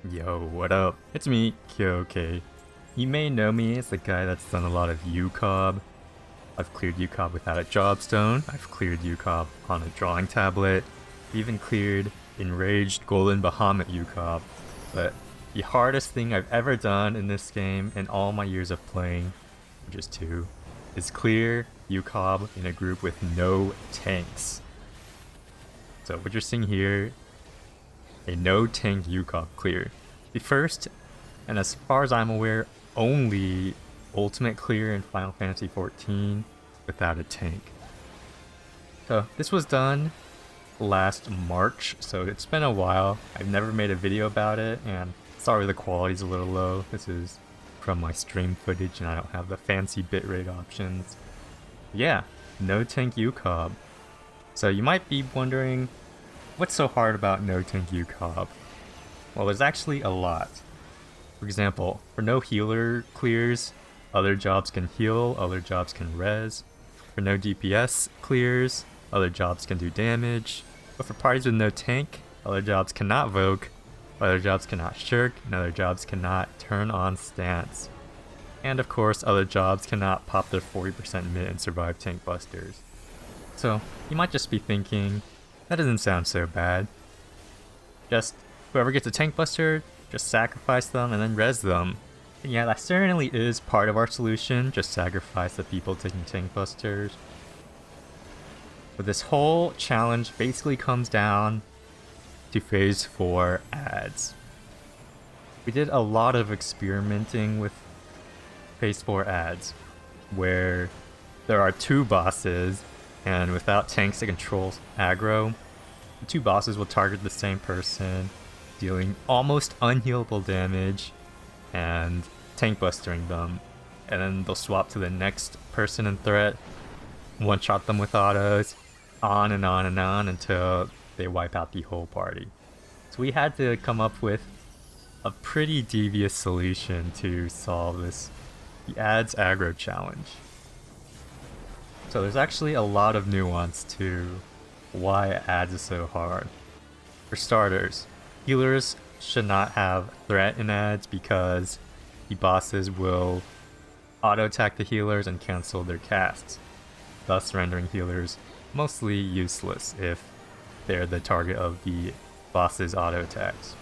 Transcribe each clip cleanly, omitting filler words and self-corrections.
Yo, what up? It's me, Kyoke. You may know me as the guy that's done a lot of UCOB. I've cleared UCOB without a jobstone, I've cleared UCOB on a drawing tablet, even cleared Enraged Golden Bahamut UCOB. But the hardest thing I've ever done in this game in all my years of playing, which is 2, is clear UCOB in a group with no tanks. So what you're seeing here, a no tank UCOB clear. The first, and as far as I'm aware, only ultimate clear in Final Fantasy XIV without a tank. So this was done last March, so it's been a while. I've never made a video about it, and sorry the quality's a little low. This is from my stream footage and I don't have the fancy bitrate options. Yeah, no tank UCOB. So you might be wondering, what's so hard about no tank UCOB? Well, there's actually a lot. For example, for no healer clears, other jobs can heal, other jobs can res. For no DPS clears, other jobs can do damage. But for parties with no tank, other jobs cannot voke, other jobs cannot shirk, and other jobs cannot turn on stance. And of course, other jobs cannot pop their 40% mid and survive tank busters. So, you might just be thinking, that doesn't sound so bad. Just whoever gets a tank buster, just sacrifice them and then res them. And yeah, that certainly is part of our solution, just sacrifice the people taking tank busters. But this whole challenge basically comes down to phase 4 ads. We did a lot of experimenting with phase 4 ads, where there are 2 bosses, and without tanks that control aggro, the 2 bosses will target the same person, dealing almost unhealable damage and tank bustering them, and then they'll swap to the next person in threat, one-shot them with autos, on and on and on until they wipe out the whole party. So we had to come up with a pretty devious solution to solve this, the ads aggro challenge. So there's actually a lot of nuance to why ads is so hard. For starters, healers should not have threat in ads because the bosses will auto-attack the healers and cancel their casts, thus rendering healers mostly useless if they're the target of the boss's auto-attacks.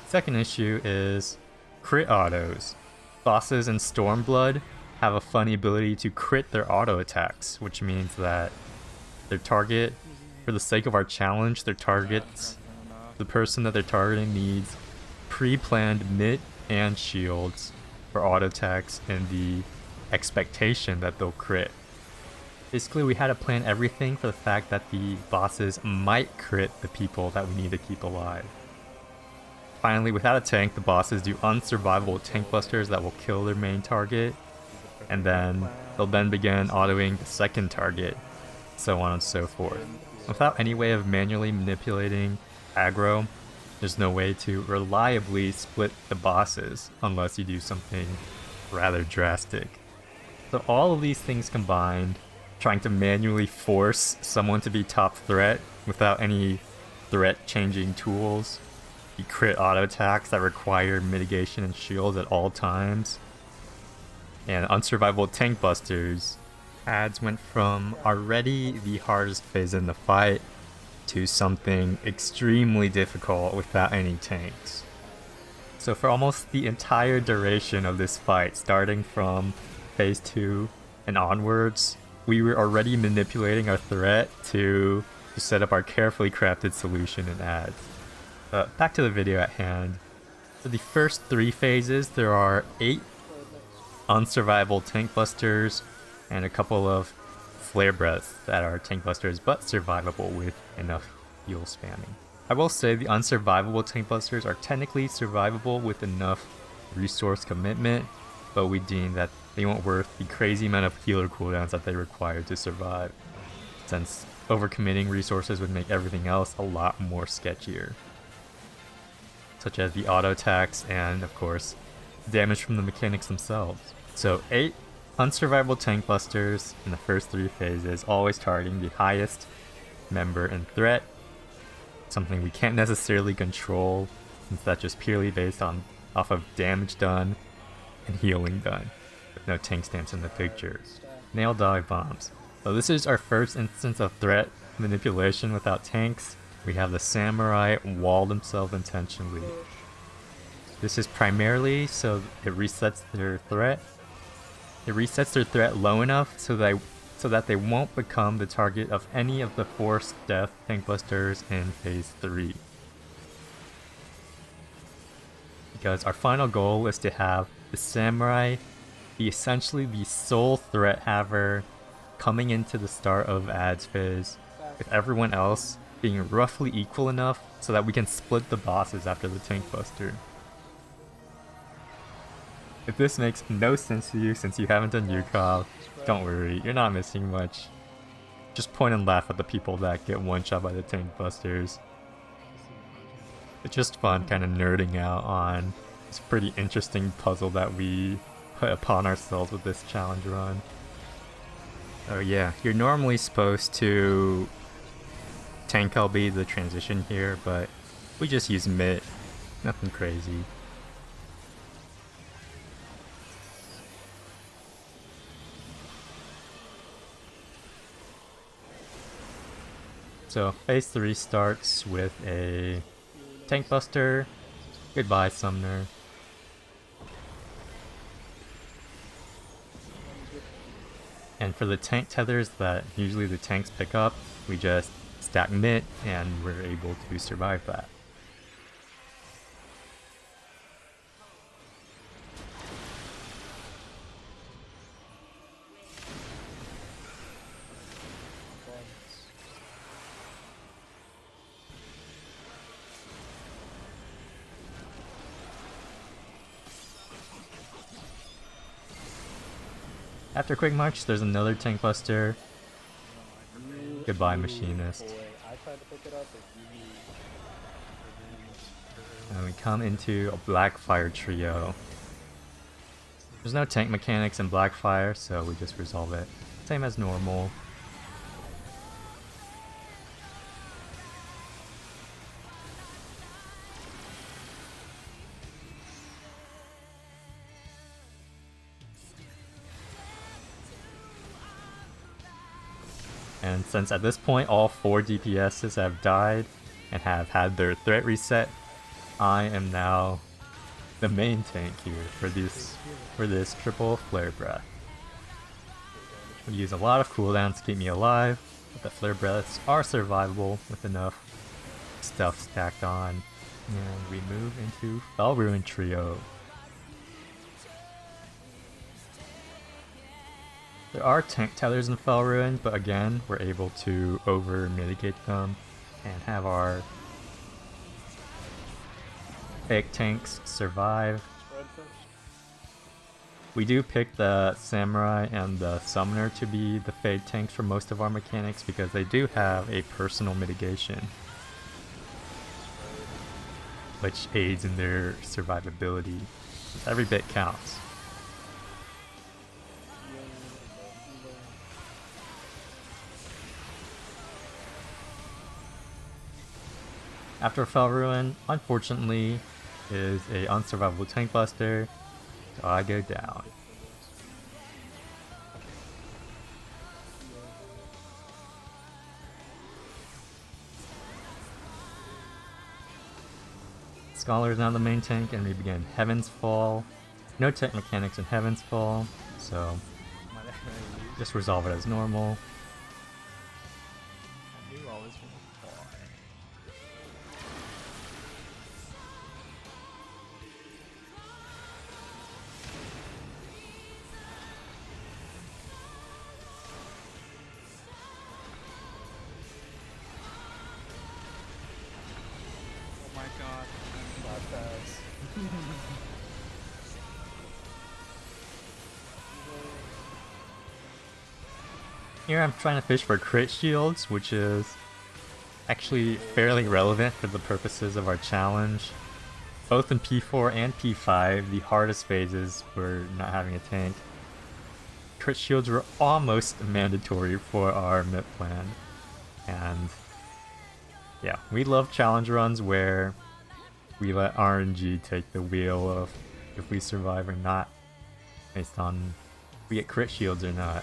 Second issue is crit autos. Bosses in Stormblood have a funny ability to crit their auto-attacks, which means that their target, for the sake of our challenge, their targets, the person that they're targeting needs pre-planned mid and shields for auto attacks and the expectation that they'll crit. Basically, we had to plan everything for the fact that the bosses might crit the people that we need to keep alive. Finally, without a tank, the bosses do unsurvivable tank busters that will kill their main target, and then they'll then begin autoing the second target, so on and so forth. Without any way of manually manipulating aggro, there's no way to reliably split the bosses unless you do something rather drastic. So all of these things combined, trying to manually force someone to be top threat without any threat changing tools, the crit auto attacks that require mitigation and shields at all times, and unsurvivable tank busters, ads went from already the hardest phase in the fight to something extremely difficult without any tanks. So for almost the entire duration of this fight, starting from phase 2 and onwards, we were already manipulating our threat to set up our carefully crafted solution in ads. Back to the video at hand. For the first 3 phases, there are 8 unsurvivable tank busters and a couple of flare breaths that are tank busters but survivable with enough heal spamming. I will say the unsurvivable tank busters are technically survivable with enough resource commitment, but we deem that they weren't worth the crazy amount of healer cooldowns that they require to survive, since overcommitting resources would make everything else a lot more sketchier, such as the auto attacks and, of course, damage from the mechanics themselves. So 8 unsurvivable tank busters in the first 3 phases, always targeting the highest member in threat, something we can't necessarily control since that's just purely based off of damage done and healing done, with no tank stamps in the picture. Nail dive bombs. So this is our first instance of threat manipulation without tanks. We have the samurai wall themselves intentionally. This is primarily so it resets their threat. It resets their threat low enough so that they won't become the target of any of the forced death tank busters in phase 3. Because our final goal is to have the samurai be essentially the sole threat haver coming into the start of ads phase, with everyone else being roughly equal enough so that we can split the bosses after the tank buster. If this makes no sense to you since you haven't done UCOB, don't worry, you're not missing much. Just point and laugh at the people that get one-shot by the tank busters. It's just fun kind of nerding out on this pretty interesting puzzle that we put upon ourselves with this challenge run. Oh yeah, you're normally supposed to tank LB the transition here, but we just use MIT. Nothing crazy. So phase 3 starts with a tank buster. Goodbye, Sumner. And for the tank tethers that usually the tanks pick up, we just stack MIT and we're able to survive that. After Quick March, there's another tank buster. Goodbye, Machinist. And we come into a Blackfire trio. There's no tank mechanics in Blackfire, so we just resolve it. Same as normal. And since at this point all 4 DPSs have died and have had their threat reset, I am now the main tank here for this triple flare breath. We use a lot of cooldowns to keep me alive, but the flare breaths are survivable with enough stuff stacked on. And we move into Fell Ruin trio. There are tank tethers in Fell Ruin, but again, we're able to over-mitigate them and have our fake tanks survive. We do pick the Samurai and the Summoner to be the fake tanks for most of our mechanics because they do have a personal mitigation, which aids in their survivability. Every bit counts. After Fell Ruin, unfortunately, is a unsurvivable tank buster, so I go down. Scholar is now the main tank, and we begin Heaven's Fall. No tank mechanics in Heaven's Fall, so just resolve it as normal. Here I'm trying to fish for crit shields, which is actually fairly relevant for the purposes of our challenge. Both in P4 and P5, the hardest phases were not having a tank. Crit shields were almost mandatory for our mid plan. And yeah, we love challenge runs where we let RNG take the wheel of if we survive or not, based on if we get crit shields or not.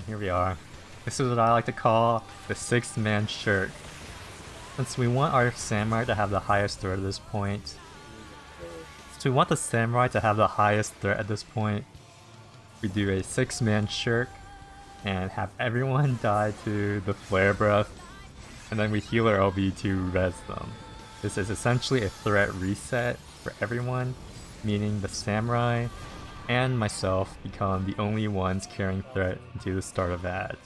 Here we are. This is what I like to call the 6-man shirt. Since we want our samurai to have the highest threat at this point, we do a 6-man shirk and have everyone die to the flare breath, and then we heal our LB to res them. This is essentially a threat reset for everyone, meaning the samurai and myself become the only ones carrying threat into the start of ads.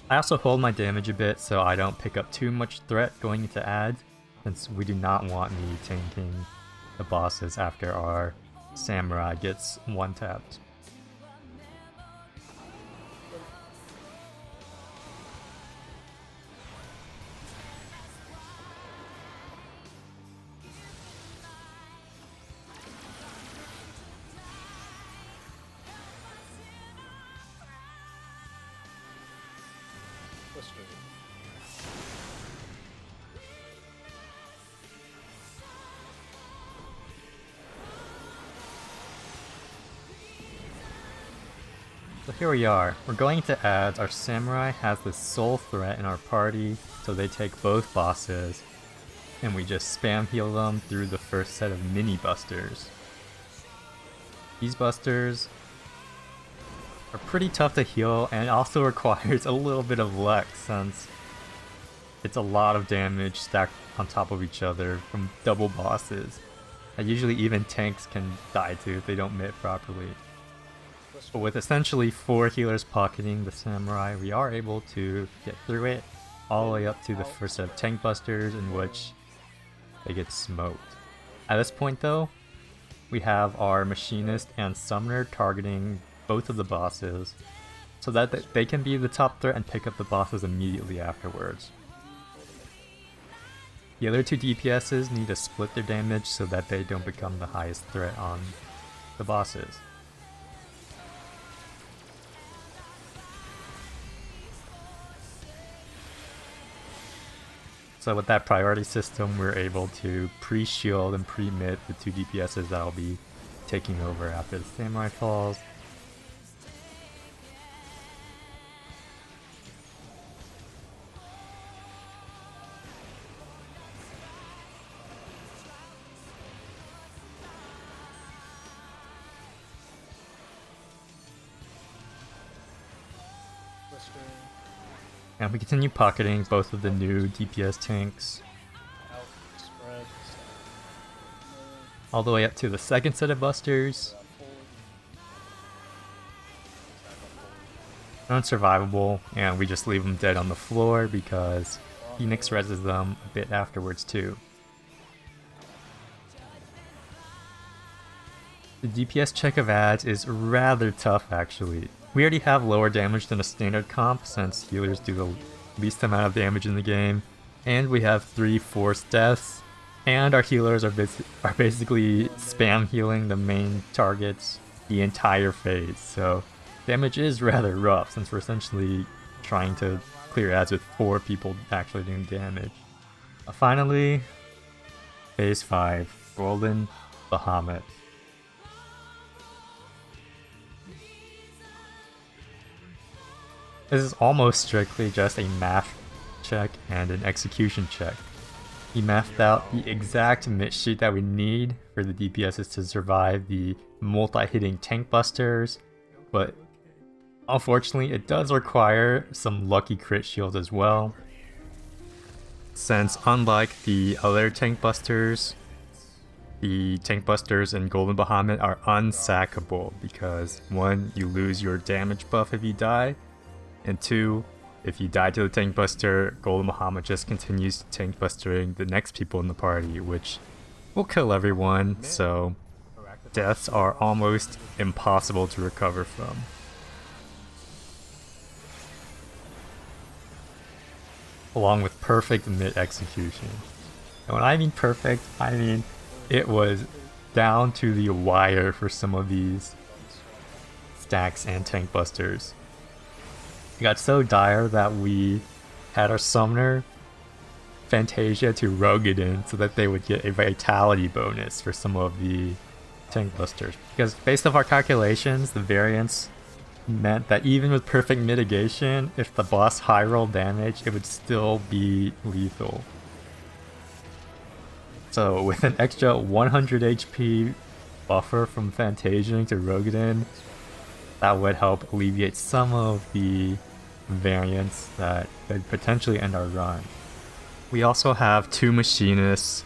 I also hold my damage a bit so I don't pick up too much threat going into ads, since we do not want me tanking the bosses after our samurai gets one-tapped. So here we are. We're going to ads. Our samurai has the sole threat in our party, so they take both bosses, and we just spam heal them through the first set of mini busters. These busters are pretty tough to heal and also requires a little bit of luck, since it's a lot of damage stacked on top of each other from double bosses that usually even tanks can die to if they don't mitt properly. But with essentially 4 healers pocketing the samurai, we are able to get through it all the way up to the first set of tank busters, in which they get smoked. At this point though, we have our machinist and summoner targeting both of the bosses, so that they can be the top threat and pick up the bosses immediately afterwards. The other 2 DPSs need to split their damage so that they don't become the highest threat on the bosses. So with that priority system, we're able to pre-shield and pre-mid the 2 DPSs that'll be taking over after the samurai falls. And we continue pocketing both of the new DPS tanks all the way up to the second set of busters. Unsurvivable, and we just leave them dead on the floor because Phoenix reses them a bit afterwards too. The DPS check of ads is rather tough actually. We already have lower damage than a standard comp since healers do the least amount of damage in the game, and we have 3 forced deaths, and our healers are basically spam healing the main targets the entire phase, so damage is rather rough since we're essentially trying to clear ads with 4 people actually doing damage. Finally, phase 5, Golden Bahamut. This is almost strictly just a math check and an execution check. He mathed out the exact mitt sheet that we need for the DPSs to survive the multi-hitting tank busters, but unfortunately it does require some lucky crit shields as well, since unlike the other tank busters, the tank busters in Golden Bahamut are unsackable because 1, you lose your damage buff if you die, and 2, if you die to the tank buster, Golden Bahamut just continues tank bustering the next people in the party, which will kill everyone, so deaths are almost impossible to recover from. Along with perfect mid execution. And when I mean perfect, I mean it was down to the wire for some of these stacks and tank busters. It got so dire that we had our summoner Fantasia to rogue it in so that they would get a vitality bonus for some of the tank busters. Because based off our calculations, the variance meant that even with perfect mitigation, if the boss high roll damage, it would still be lethal. So with an extra 100 HP buffer from Fantasia to rogue it in, that would help alleviate some of the variance that could potentially end our run. We also have 2 machinists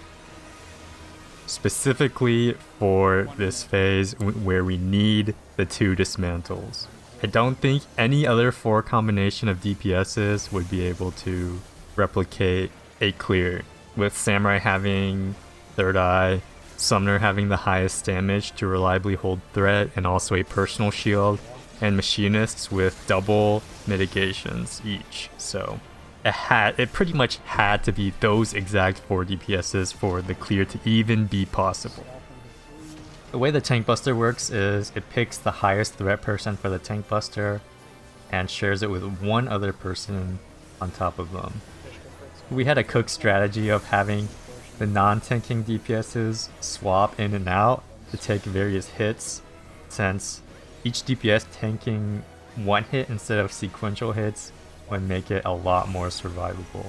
specifically for this phase where we need the 2 dismantles. I don't think any other 4 combination of DPSs would be able to replicate a clear, with Samurai having Third Eye, Summoner having the highest damage to reliably hold threat and also a personal shield, and Machinists with double mitigations each. So it pretty much had to be those exact 4 DPSs for the clear to even be possible. The way the tank buster works is it picks the highest threat person for the tank buster and shares it with 1 other person on top of them. We had a cook strategy of having the non-tanking DPSs swap in and out to take various hits, since each DPS tanking 1 hit instead of sequential hits would make it a lot more survivable.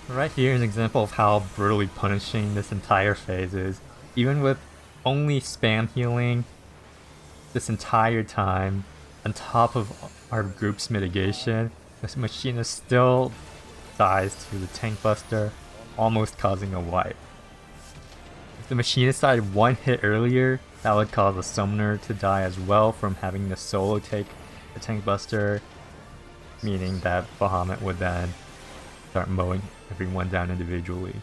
Right here is an example of how brutally punishing this entire phase is. Even with only spam healing this entire time, on top of our group's mitigation, this machinist still dies to the tank buster, almost causing a wipe. If the machinist died 1 hit earlier, that would cause the summoner to die as well from having the solo take the tank buster, meaning that Bahamut would then start mowing everyone down individually.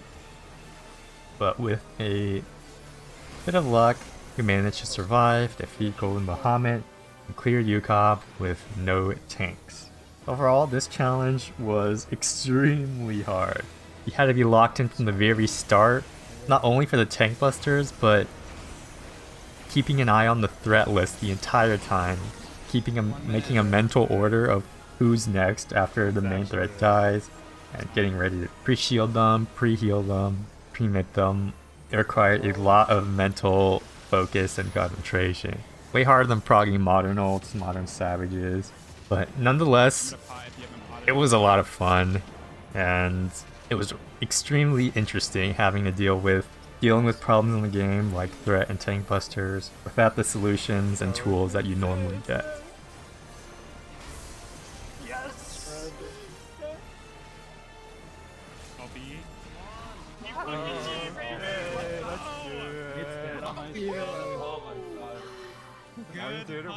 But with a bit of luck, we managed to survive, defeat Golden Bahamut, and clear UCOB with no tanks. Overall, this challenge was extremely hard. You had to be locked in from the very start, not only for the tank busters, but keeping an eye on the threat list the entire time, making a mental order of who's next after the main threat dies, and getting ready to pre-shield them, pre-heal them, pre-mid them. It required a lot of mental focus and concentration. Way harder than progging modern ults, modern savages, but nonetheless, it was a lot of fun, and it was extremely interesting having to dealing with problems in the game like threat and tank busters without the solutions and tools that you normally get. Yes!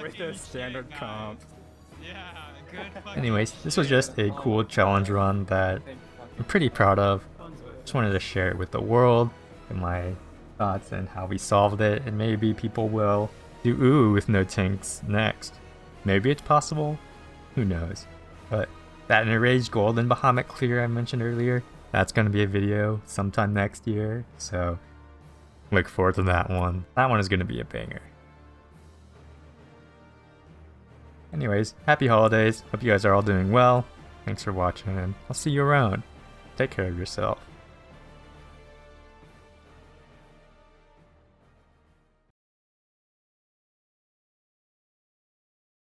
With the standard comp. Anyways, this was just a cool challenge run that I'm pretty proud of. Just wanted to share it with the world and my thoughts and how we solved it, and maybe people will do ooh with no tanks next. Maybe it's possible, who knows. But that enraged Golden Bahamut clear I mentioned earlier, that's going to be a video sometime next year, so look forward to that one. That one is going to be a banger. Anyways, happy holidays. Hope you guys are all doing well. Thanks for watching, and I'll see you around. Take care of yourself.